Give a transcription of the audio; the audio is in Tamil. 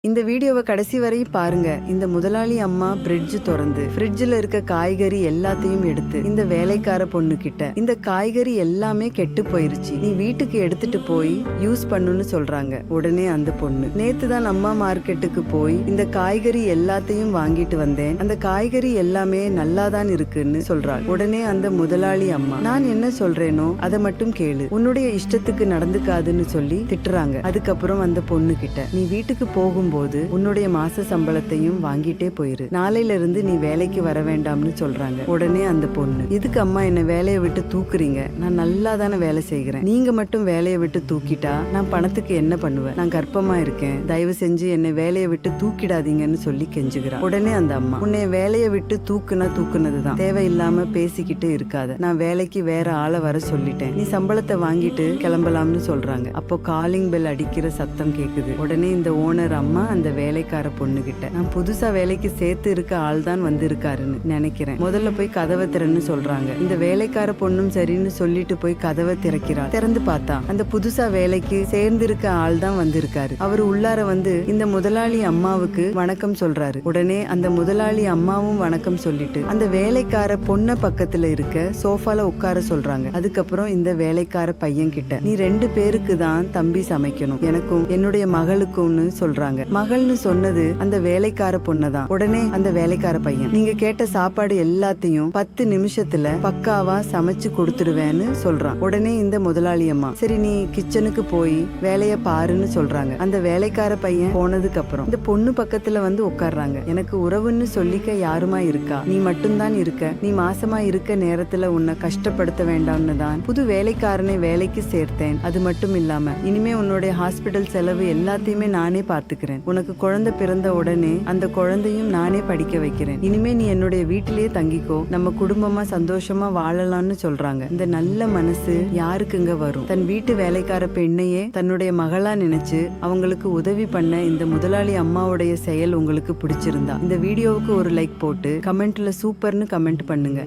இந்த வீடியோவை கடைசி வரை பாருங்க. இந்த முதலாளி அம்மா பிரிட்ஜ் திறந்து ஃப்ரிட்ஜ்ல இருக்க காய்கறி எல்லாத்தையும் எடுத்து இந்த வேலைக்கார பொண்ணு கிட்ட, இந்த காய்கறி எல்லாமே கெட்டு போயிருச்சு, நீ வீட்டுக்கு எடுத்துட்டு போய் யூஸ் பண்ணுன்னு சொல்றாங்க. உடனே அந்த பொண்ணு, நேத்து தான் அம்மா மார்க்கெட்டுக்கு போய் இந்த காய்கறி எல்லாத்தையும் வாங்கிட்டு வந்தேன், அந்த காய்கறி எல்லாமே நல்லாதான் இருக்குன்னு சொல்றாள். உடனே அந்த முதலாளி அம்மா, நான் என்ன சொல்றேனோ அதை மட்டும் கேளு, உன்னுடைய இஷ்டத்துக்கு நடந்துக்காதுன்னு சொல்லி திட்டுறாங்க. அதுக்கப்புறம் அந்த பொண்ணு கிட்ட, நீ வீட்டுக்கு போகும்போது உன்னுடைய மாச சம்பளத்தையும் வாங்கிட்டே போயிரு, நாளையில இருந்து நீ வேலைக்கு வர வேண்டாம்னு சொல்றாங்க. உடனே அந்த பொண்ணு, இதுக்கு அம்மா என்ன வேலையை விட்டு தூக்குறீங்க, நான் நல்லா தானே வேலை செய்கிறேன், நீங்க மட்டும் வேலையை விட்டு தூக்கிட்டா நான் பணத்துக்கு என்ன பண்ணுவேன், நான் கர்ப்பமா இருக்கேன், தயவு செஞ்சு என்னை வேலையை விட்டு தூக்கிடாதீங்கன்னு சொல்லி கெஞ்சுகிறான். உடனே அந்த அம்மா, உன்னை வேலையை விட்டு தூக்குனா தூக்குனதுதான், தேவையில்லாம பேசிக்கிட்டு இருக்காத, நான் வேலைக்கு வேற ஆளை வர சொல்லிட்டேன், நீ சம்பளத்தை வாங்கிட்டு கிளம்பலாம்னு சொல்றாங்க. அப்போ காலிங் பெல் அடிக்கிற சத்தம் கேக்குது. உடனே இந்த ஓனர் அம்மா அந்த வேலைக்கார பொண்ணு கிட்ட, நான் புதுசா வேலைக்கு சேர்த்து இருக்க ஆள் தான் வந்து இருக்காருன்னு நினைக்கிறேன், முதல்ல போய் கதவை திறன்னு சொல்றாங்க. இந்த வேலைக்கார பொண்ணும் சரின்னு சொல்லிட்டு போய் கதவை திறக்கிறார். திறந்து பார்த்தா அந்த புதுசா வேலைக்கு சேர்ந்து இருக்க ஆள் தான் வந்திருக்காரு. அவர் உள்ளார வந்து இந்த முதலாளி அம்மாவுக்கு வணக்கம் சொல்றாரு. உடனே அந்த முதலாளி அம்மாவும் வணக்கம் சொல்லிட்டு அந்த வேலைக்கார பொண்ண பக்கத்துல இருக்க சோஃபால உட்கார சொல்றாங்க. அதுக்கப்புறம் இந்த வேலைக்கார பையன் கிட்ட, நீ 2 பேருக்கு தான் தம்பி சமைக்கணும், எனக்கும் என்னுடைய மகளுக்கும்னு சொல்றாங்க. மகள்னு சொன்னது அந்த வேலைக்கார பொண்ணதான். உடனே அந்த வேலைக்கார பையன், நீங்க கேட்ட சாப்பாடு எல்லாத்தையும் 10 நிமிஷத்துல பக்காவா சமைச்சு கொடுத்துடுவேன்னு சொல்றான். உடனே இந்த முதலாளி அம்மா, சரி நீ கிச்சனுக்கு போய் வேலைய பாருன்னு சொல்றாங்க. அந்த வேலைக்கார பையன் போனதுக்கு அப்புறம் இந்த பொண்ணு பக்கத்துல வந்து உட்கார்றாங்க. எனக்கு உறவுன்னு சொல்லிக்க யாருமா இருக்கா, நீ மட்டும்தான் இருக்க, நீ மாசமா இருக்க நேரத்துல உன்னை கஷ்டப்படுத்த வேண்டாம்னு தான் புது வேலைக்காரனை வேலைக்கு சேர்த்தேன், அது மட்டும் இல்லாம இனிமே உன்னுடைய ஹாஸ்பிட்டல் செலவு எல்லாத்தையுமே நானே பார்த்துக்கிறேன், உனக்கு குழந்தை பிறந்த உடனே அந்த குழந்தையும் நானே படிக்க வைக்கிறேன், இனிமே நீ என்னுடைய வீட்டிலேயே தங்கிக்கோ, நம்ம குடும்பமா சந்தோஷமா வாழலாம்னு சொல்றாங்க. இந்த நல்ல மனசு யாருக்குங்க வரும்? தன் வீட்டு வேலைக்கார பெண்ணையே தன்னுடைய மகளா நினைச்சு அவங்களுக்கு உதவி பண்ண இந்த முதலாளி அம்மாவுடைய செயல் உங்களுக்கு பிடிச்சிருந்தா இந்த வீடியோவுக்கு ஒரு லைக் போட்டு கமெண்ட்ல சூப்பர்னு கமெண்ட் பண்ணுங்க.